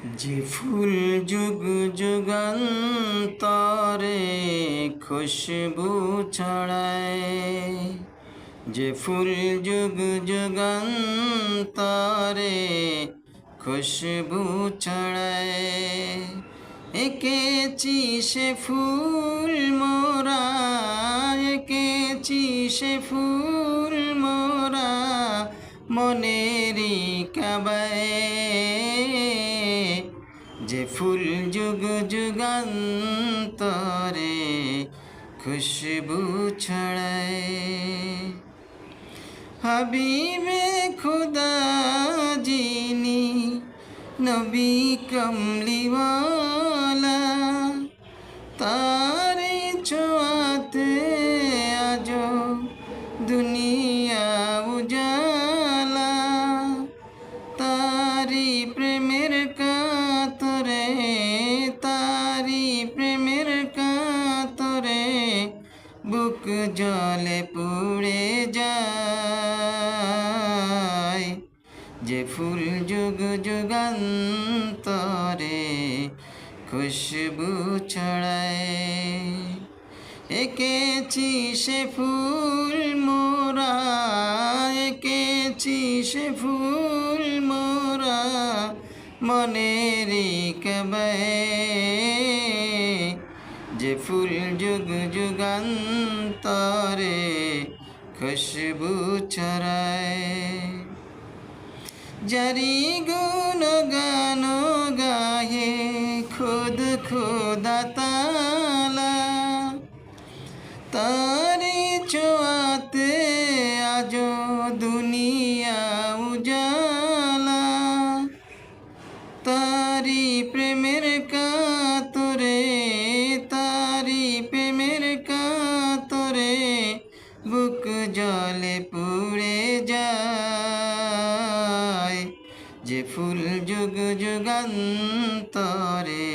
যে ফুল যুগ যুগান্তরে খুশবু ছড়ায়, যে ফুল যুগ যুগান্তরে খুশবু ছড়ায়, এঁকেছি সে ফুল মোরা, এঁকেছি সে ফুল মোরা মনেরই কাবায়। যে ফুল যুগ যুগান্তরে খুশবু ছড়ায়, হাবিবে খুদা যিনি নবী কমলিওয়ালা, তারি ছোঁয়াতে আজো দুনিয়া উজালা। তারি প্রেমের কাতরে, তারি প্রেমের কাতরে বুক জলে পুড়ে যায়। যে ফুল যুগ যুগান্তরে খুশবু ছড়ায়, এঁকেছি সে ফুল মোরা, এঁকেছি সে ফুল মোরা মনেরই কাবায়। যে ফুল যুগ যুগান্তরে খুশবু ছড়ায়, যারি গুণ গান গাহে খুদ খুদা তালা, তারি ছোঁয়াতে আজো দুনিয়া উজালা। তারি প্রেমের কাতরে, তারি প্রেমের কাতরে বুক জলে পুড়ে যায়। যে ফুল যুগ যুগান্তরে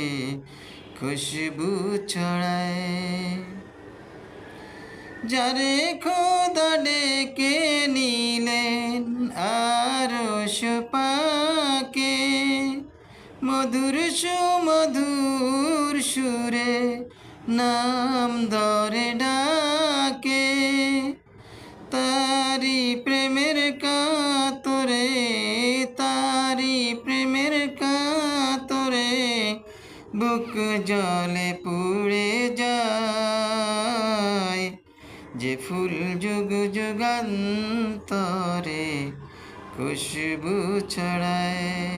খুশবু ছড়ায়, যারে খোদা ডেকে নিলেন আরশ পাকে, মধুর সুমধুর সুরে নাম ধরে ডাকে। তারি প্রেমের কাতরে, তারি প্রেমের কাতরে বুক জলে পুড়ে যায়। যে ফুল যুগ যুগান্তরে খুশবু ছড়ায়।